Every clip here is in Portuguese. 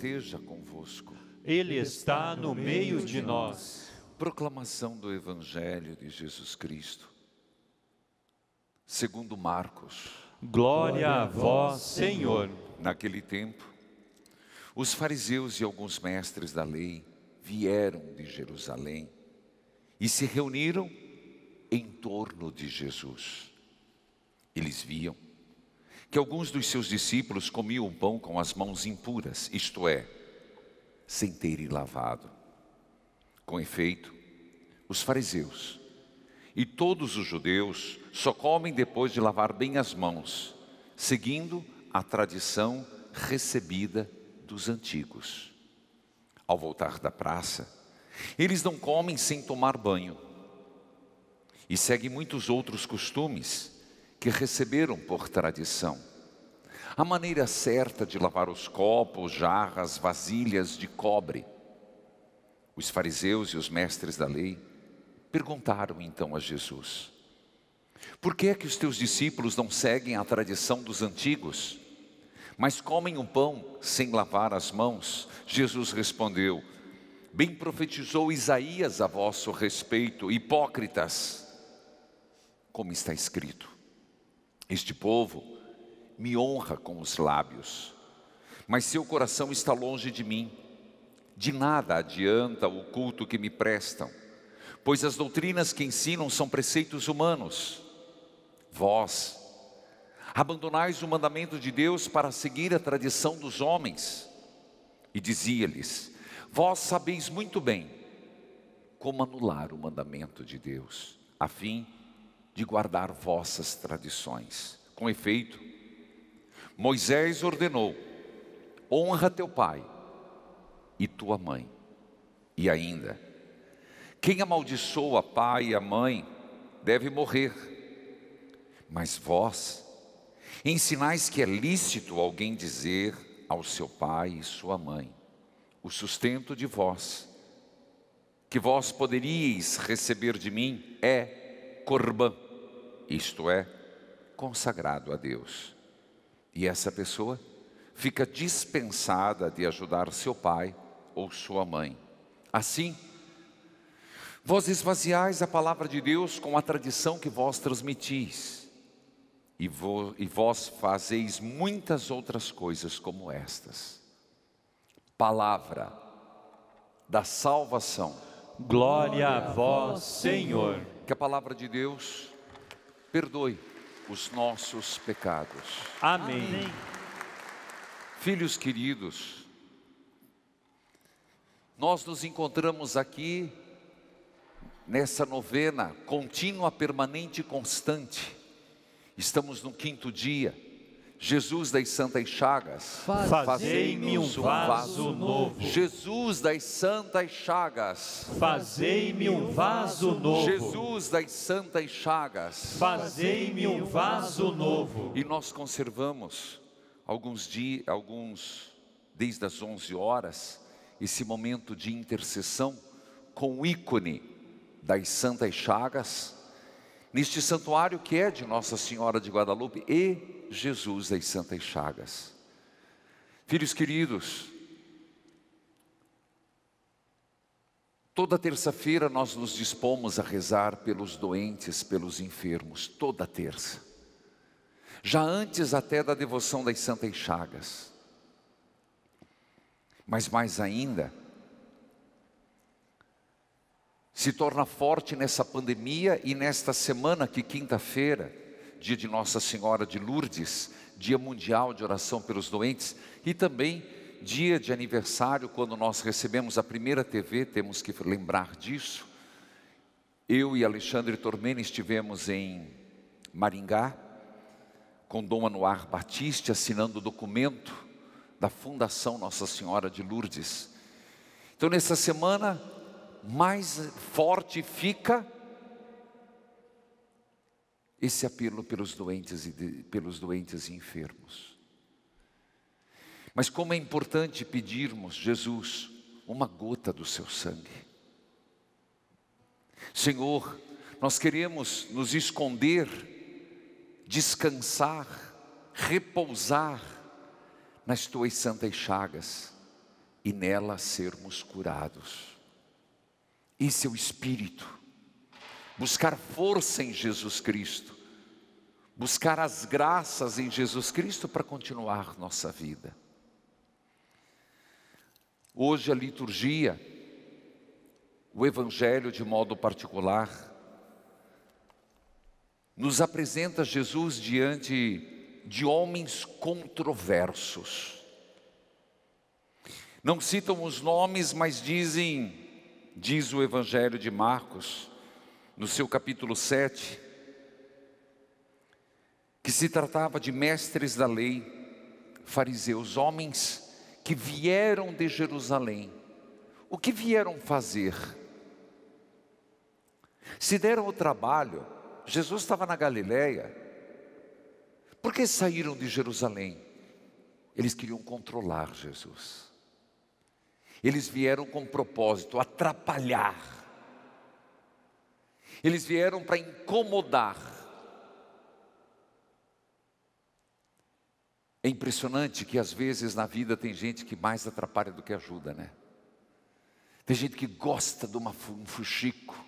esteja convosco. Ele está no meio de nós. Proclamação do Evangelho de Jesus Cristo, segundo Marcos. Glória a vós, Senhor. Naquele tempo, os fariseus e alguns mestres da lei vieram de Jerusalém e se reuniram em torno de Jesus. Eles viam que alguns dos seus discípulos comiam o pão com as mãos impuras, isto é, sem terem lavado. Com efeito, os fariseus e todos os judeus só comem depois de lavar bem as mãos, seguindo a tradição recebida dos antigos. Ao voltar da praça, eles não comem sem tomar banho e seguem muitos outros costumes que receberam por tradição. A maneira certa de lavar os copos, jarras, vasilhas de cobre. Os fariseus e os mestres da lei perguntaram então a Jesus: por que é que os teus discípulos não seguem a tradição dos antigos, mas comem o pão sem lavar as mãos? Jesus respondeu: bem profetizou Isaías a vosso respeito, hipócritas, como está escrito: este povo me honra com os lábios, mas seu coração está longe de mim. De nada adianta o culto que me prestam, pois as doutrinas que ensinam são preceitos humanos. Vós abandonais o mandamento de Deus para seguir a tradição dos homens. E dizia-lhes: vós sabeis muito bem como anular o mandamento de Deus, a fim de guardar vossas tradições. Com efeito, Moisés ordenou: honra teu pai e tua mãe. E ainda, quem amaldiçoa pai e a mãe deve morrer. Mas vós ensinais que é lícito alguém dizer ao seu pai e sua mãe: o sustento de vós, que vós poderíeis receber de mim, é corbã, isto é, consagrado a Deus. E essa pessoa fica dispensada de ajudar seu pai ou sua mãe. Assim, vós esvaziais a palavra de Deus com a tradição que vós transmitis, e vós fazeis muitas outras coisas como estas. Palavra da salvação. Glória a vós, Senhor. Que a palavra de Deus perdoe os nossos pecados. Amém. Filhos queridos, nós nos encontramos aqui nessa novena contínua, permanente e constante. Estamos no 5º dia. Jesus das Santas Chagas, fazei-me um vaso novo. Jesus das Santas Chagas, fazei-me um vaso novo. Jesus das Santas Chagas, fazei-me um vaso novo. E nós conservamos desde as 11 horas, esse momento de intercessão com o ícone das Santas Chagas, neste santuário que é de Nossa Senhora de Guadalupe e Jesus das Santas Chagas. Filhos queridos, toda terça-feira nós nos dispomos a rezar pelos doentes, pelos enfermos, toda terça. Já antes até da devoção das Santas Chagas. Mas mais ainda, se torna forte nessa pandemia e nesta semana que quinta-feira, dia de Nossa Senhora de Lourdes, dia mundial de oração pelos doentes, e também dia de aniversário, quando nós recebemos a primeira TV, temos que lembrar disso. Eu e Alexandre Tormeni estivemos em Maringá, com Dom Anuar Batiste, assinando o documento da Fundação Nossa Senhora de Lourdes. Então nessa semana, mais forte fica esse apelo pelos doentes e enfermos. Mas como é importante pedirmos: Jesus, uma gota do seu sangue. Senhor, nós queremos nos esconder, descansar, repousar nas tuas santas chagas. e nela sermos curados. Esse é o espírito. Buscar força em Jesus Cristo. Buscar as graças em Jesus Cristo para continuar nossa vida. Hoje a liturgia, o Evangelho de modo particular, nos apresenta Jesus diante de homens controversos. Não citam os nomes, mas diz o Evangelho de Marcos, no seu capítulo 7, que se tratava de mestres da lei, fariseus, homens que vieram de Jerusalém. O que vieram fazer? Se deram o trabalho, Jesus estava na Galileia, por que saíram de Jerusalém? Eles queriam controlar Jesus. Eles vieram com propósito, atrapalhar. Eles vieram para incomodar. É impressionante que às vezes na vida tem gente que mais atrapalha do que ajuda, né? Tem gente que gosta de um fuxico.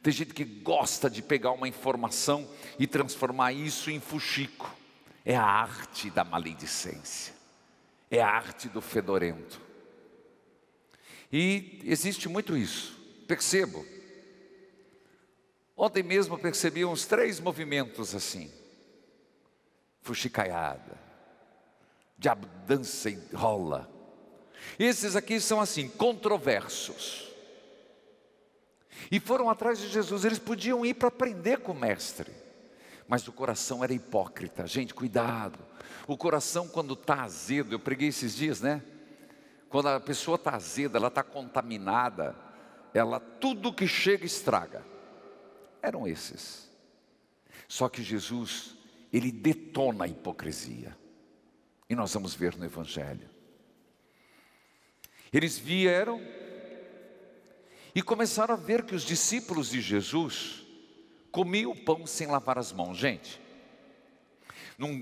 Tem gente que gosta de pegar uma informação e transformar isso em fuxico. É a arte da maledicência. É a arte do fedorento. E existe muito isso. Percebo. Ontem mesmo percebi uns 3 movimentos assim. Fuxicaiada. Diabo dança e rola. Esses aqui são assim, controversos. E foram atrás de Jesus. Eles podiam ir para aprender com o mestre, mas o coração era hipócrita. Gente, cuidado. O coração quando está azedo, eu preguei esses dias, né? Quando a pessoa está azeda, ela está contaminada, tudo que chega estraga. Eram esses. Só que Jesus, Ele detona a hipocrisia. E nós vamos ver no Evangelho. Eles vieram e começaram a ver que os discípulos de Jesus comiam o pão sem lavar as mãos. Gente,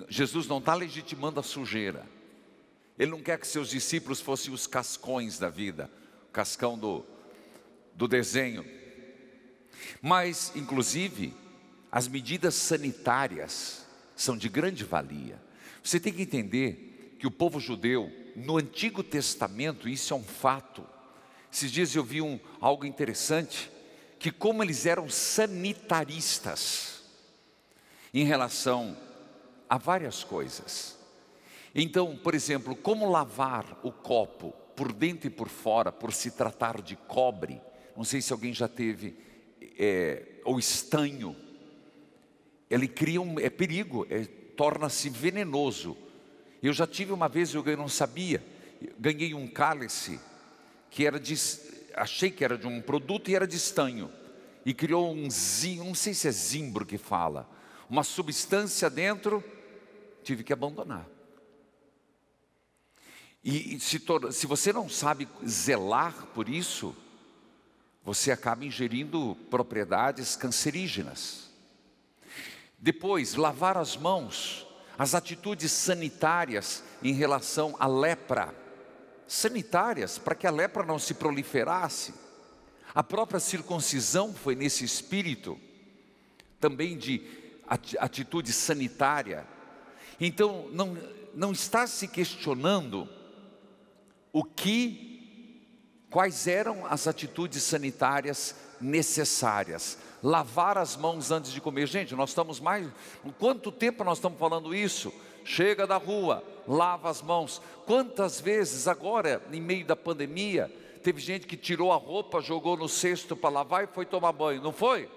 Jesus não está legitimando a sujeira. Ele não quer que seus discípulos fossem os cascões da vida, o cascão do desenho. Mas, inclusive, as medidas sanitárias são de grande valia. Você tem que entender que o povo judeu, no Antigo Testamento, isso é um fato. Esses dias eu vi algo interessante, que como eles eram sanitaristas, em relação a várias coisas. Então, por exemplo, como lavar o copo por dentro e por fora, por se tratar de cobre. Não sei se alguém já teve, ou estanho. Ele cria perigo, torna-se venenoso. Eu já tive uma vez, eu não sabia, ganhei um cálice, achei que era de um produto e era de estanho. E criou não sei se é zimbro que fala, uma substância dentro, tive que abandonar. E se você não sabe zelar por isso, você acaba ingerindo propriedades cancerígenas. Depois, lavar as mãos, as atitudes sanitárias em relação à lepra. Sanitárias, para que a lepra não se proliferasse. A própria circuncisão foi nesse espírito, também de atitude sanitária. Então, não está se questionando quais eram as atitudes sanitárias necessárias. Lavar as mãos antes de comer. Gente, nós estamos quanto tempo nós estamos falando isso? Chega da rua, lava as mãos. Quantas vezes agora, em meio da pandemia, teve gente que tirou a roupa, jogou no cesto para lavar e foi tomar banho, não foi?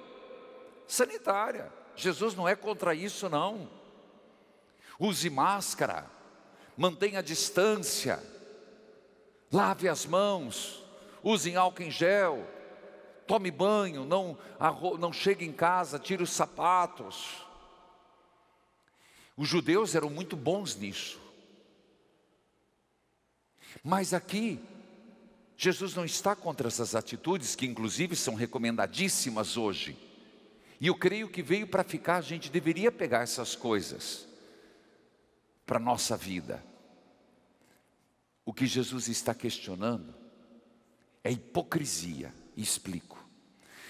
Sanitária. Jesus não é contra isso, não. Use máscara, mantenha a distância, lave as mãos, use álcool em gel, tome banho, não chegue em casa, tire os sapatos. Os judeus eram muito bons nisso. Mas aqui, Jesus não está contra essas atitudes, que inclusive são recomendadíssimas hoje. E eu creio que veio para ficar. A gente deveria pegar essas coisas para a nossa vida. O que Jesus está questionando é hipocrisia, e explico.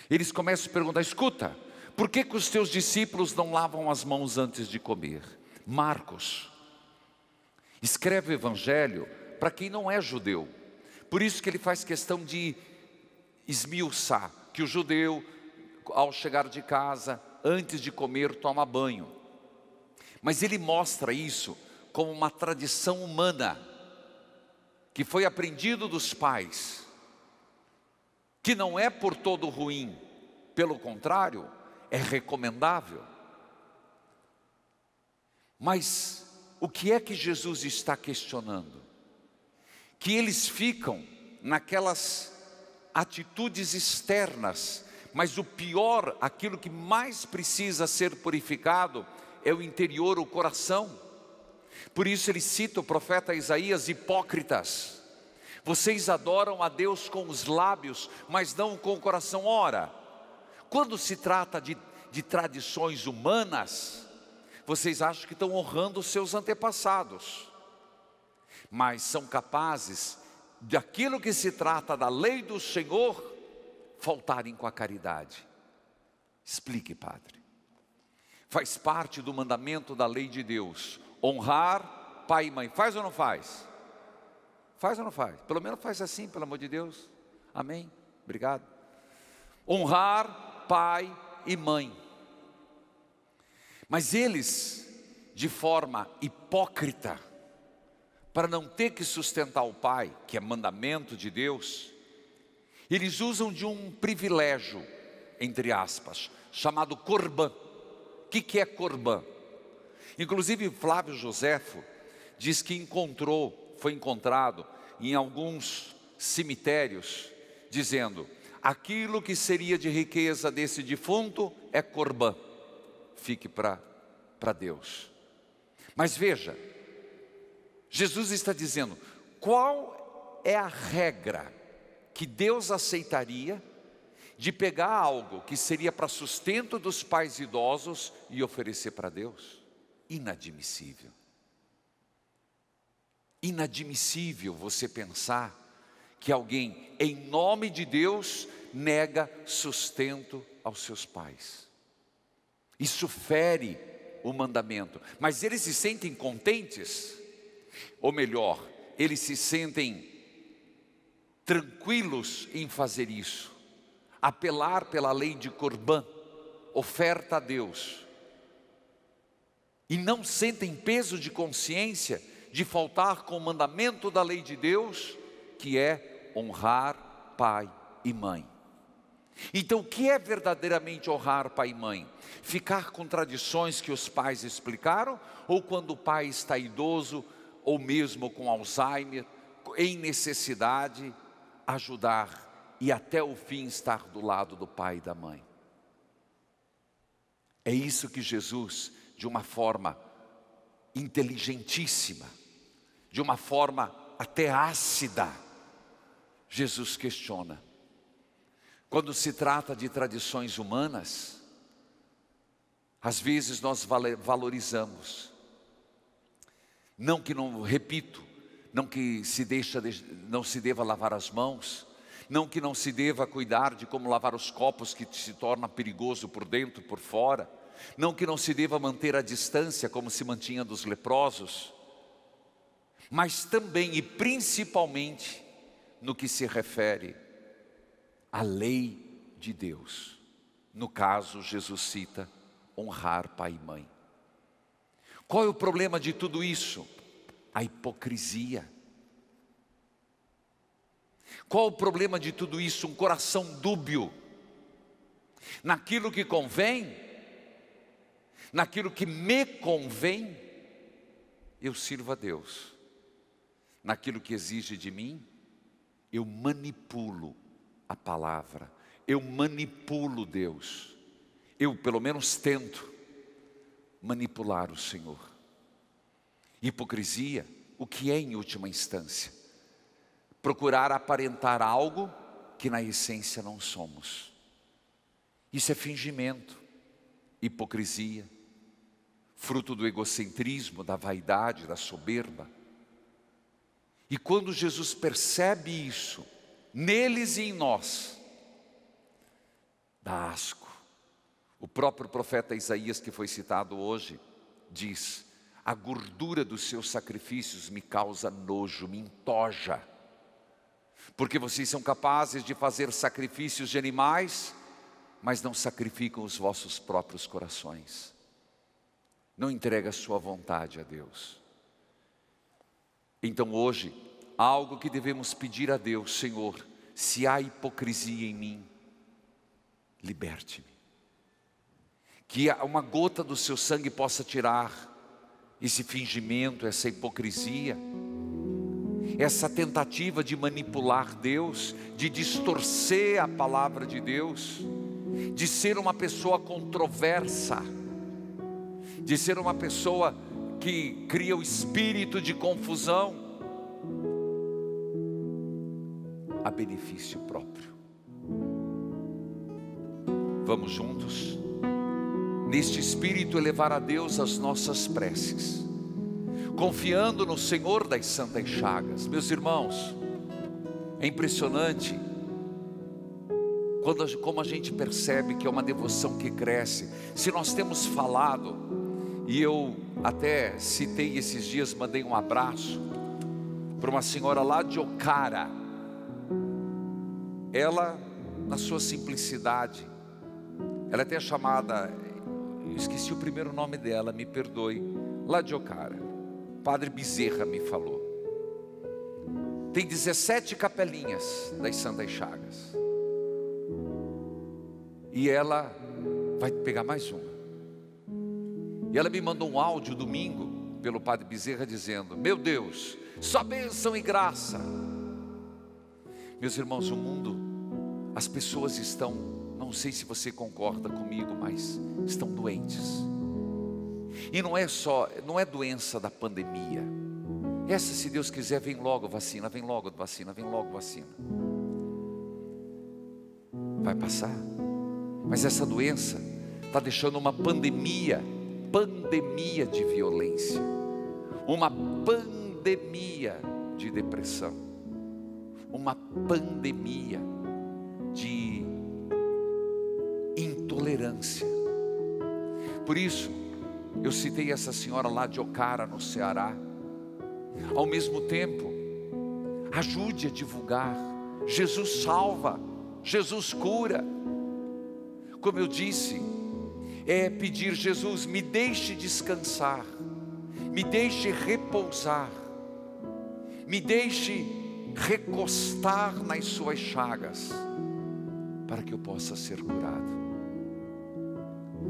Eles começam a perguntar: escuta, por que os teus discípulos não lavam as mãos antes de comer? Marcos escreve o evangelho para quem não é judeu. Por isso que ele faz questão de esmiuçar que o judeu, ao chegar de casa, antes de comer, toma banho. Mas ele mostra isso como uma tradição humana, que foi aprendido dos pais, que não é por todo ruim, pelo contrário, é recomendável. Mas o que é que Jesus está questionando? Que eles ficam naquelas atitudes externas, mas o pior, aquilo que mais precisa ser purificado, é o interior, o coração. Por isso ele cita o profeta Isaías: hipócritas, vocês adoram a Deus com os lábios, mas não com o coração. Ora, quando se trata de tradições humanas, vocês acham que estão honrando os seus antepassados, mas são capazes, daquilo que se trata da lei do Senhor, faltarem com a caridade. Explique, padre. Faz parte do mandamento da lei de Deus honrar pai e mãe. Faz ou não faz? Faz ou não faz? Pelo menos faz assim, pelo amor de Deus. Amém? Obrigado. Honrar pai e mãe. Mas eles, de forma hipócrita, para não ter que sustentar o pai, que é mandamento de Deus, eles usam de um privilégio, entre aspas, chamado corbã. O que é corbã? Inclusive Flávio Joséfo diz que foi encontrado em alguns cemitérios, dizendo: aquilo que seria de riqueza desse defunto é corbã, fique para Deus. Mas veja, Jesus está dizendo, qual é a regra que Deus aceitaria de pegar algo que seria para sustento dos pais idosos e oferecer para Deus? Inadmissível. Inadmissível você pensar que alguém, em nome de Deus, nega sustento aos seus pais. Isso fere o mandamento. Mas eles se sentem contentes, ou melhor, eles se sentem tranquilos em fazer isso, apelar pela lei de Corbã, oferta a Deus, e não sentem peso de consciência de faltar com o mandamento da lei de Deus, que é honrar pai e mãe. Então o que é verdadeiramente honrar pai e mãe? Ficar com tradições que os pais explicaram, ou quando o pai está idoso, ou mesmo com Alzheimer, em necessidade, ajudar e até o fim estar do lado do pai e da mãe? É isso que Jesus, de uma forma inteligentíssima, de uma forma até ácida, Jesus questiona. Quando se trata de tradições humanas, às vezes nós valorizamos, não que não, repito, não que não se deva lavar as mãos, não que não se deva cuidar de como lavar os copos, que se torna perigoso por dentro e por fora, não que não se deva manter a distância como se mantinha dos leprosos, mas também e principalmente no que se refere à lei de Deus. No caso, Jesus cita honrar pai e mãe. Qual é o problema de tudo isso? A hipocrisia. Qual o problema de tudo isso? Um coração dúbio. Naquilo que convém, naquilo que me convém, eu sirvo a Deus. Naquilo que exige de mim, eu manipulo a palavra, eu manipulo Deus. Eu pelo menos tento manipular o Senhor. Hipocrisia, o que é em última instância? Procurar aparentar algo que na essência não somos. Isso é fingimento, hipocrisia, fruto do egocentrismo, da vaidade, da soberba. E quando Jesus percebe isso, neles e em nós, dá asco. O próprio profeta Isaías, que foi citado hoje, diz: a gordura dos seus sacrifícios me causa nojo, me entoja. Porque vocês são capazes de fazer sacrifícios de animais, mas não sacrificam os vossos próprios corações. Não entrega a sua vontade a Deus. Então hoje, algo que devemos pedir a Deus: Senhor, se há hipocrisia em mim, liberte-me. Que uma gota do seu sangue possa tirar esse fingimento, essa hipocrisia, essa tentativa de manipular Deus, de distorcer a palavra de Deus, de ser uma pessoa controversa, de ser uma pessoa que cria o espírito de confusão a benefício próprio. Vamos juntos, neste espírito, elevar a Deus as nossas preces, confiando no Senhor das Santas Chagas. Meus irmãos, é impressionante como a gente percebe que é uma devoção que cresce. Se nós temos falado, e eu até citei esses dias, mandei um abraço para uma senhora lá de Ocara. Ela, na sua simplicidade, ela é até chamada, eu esqueci o primeiro nome dela, me perdoe, lá de Ocara, Padre Bezerra me falou. Tem 17 capelinhas das Santas Chagas, e ela vai pegar mais uma. E ela me mandou um áudio domingo pelo Padre Bezerra dizendo: meu Deus, só bênção e graça. Meus irmãos, o mundo, as pessoas estão, não sei se você concorda comigo, mas estão doentes. E não é doença da pandemia. Essa, se Deus quiser, vem logo vacina, vem logo vacina, vem logo vacina. Vai passar. Mas essa doença está deixando uma pandemia de violência, uma pandemia de depressão, uma pandemia de intolerância. Por isso, eu citei essa senhora lá de Ocara, no Ceará. Ao mesmo tempo, ajude a divulgar: Jesus salva, Jesus cura. Como eu disse, é pedir: Jesus, me deixe descansar, me deixe repousar, me deixe recostar nas suas chagas, para que eu possa ser curado.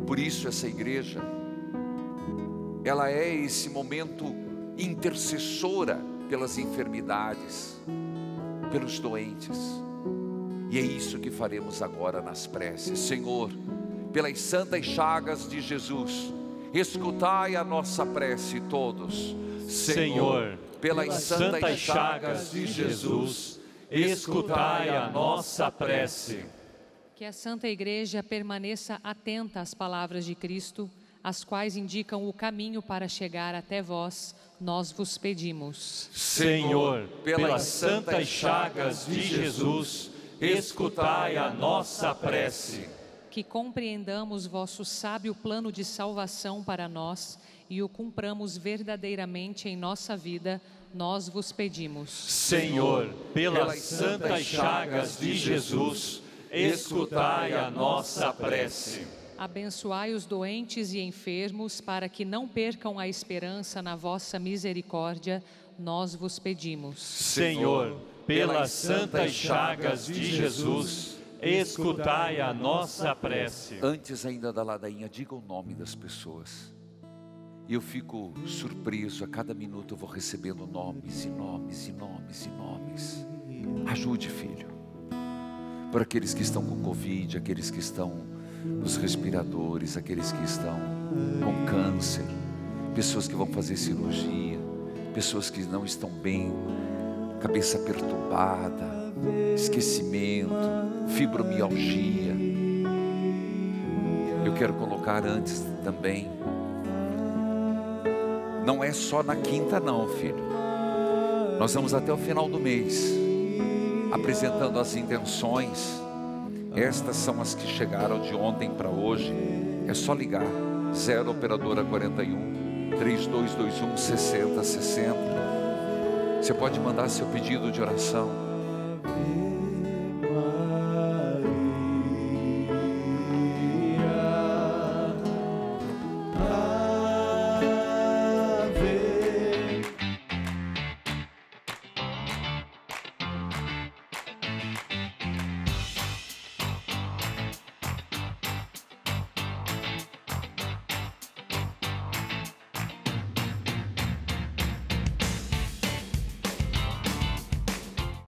Por isso essa igreja, ela é esse momento intercessora pelas enfermidades, pelos doentes. E é isso que faremos agora nas preces. Senhor, pelas santas chagas de Jesus, escutai a nossa prece todos. Senhor, pelas santas chagas de Jesus, escutai a nossa prece. Que a Santa Igreja permaneça atenta às palavras de Cristo, as quais indicam o caminho para chegar até vós, nós vos pedimos. Senhor, pelas santas chagas de Jesus, escutai a nossa prece. Que compreendamos vosso sábio plano de salvação para nós e o cumpramos verdadeiramente em nossa vida, nós vos pedimos. Senhor, pelas santas chagas de Jesus, escutai a nossa prece. Abençoai os doentes e enfermos, para que não percam a esperança na vossa misericórdia, nós vos pedimos. Senhor, pelas santas chagas de Jesus, escutai a nossa prece. Antes ainda da ladainha, diga o nome das pessoas. E eu fico surpreso, a cada minuto eu vou recebendo nomes e nomes e nomes e nomes. Ajude, filho. Por aqueles que estão com Covid, aqueles que estão nos respiradores, aqueles que estão com câncer, pessoas que vão fazer cirurgia, pessoas que não estão bem, cabeça perturbada, esquecimento, fibromialgia. Eu quero colocar antes também, não é só na quinta não, filho. Nós vamos até o final do mês apresentando as intenções. Estas são as que chegaram de ontem para hoje. É só ligar 0 operadora 41 3221 6060. Você pode mandar seu pedido de oração.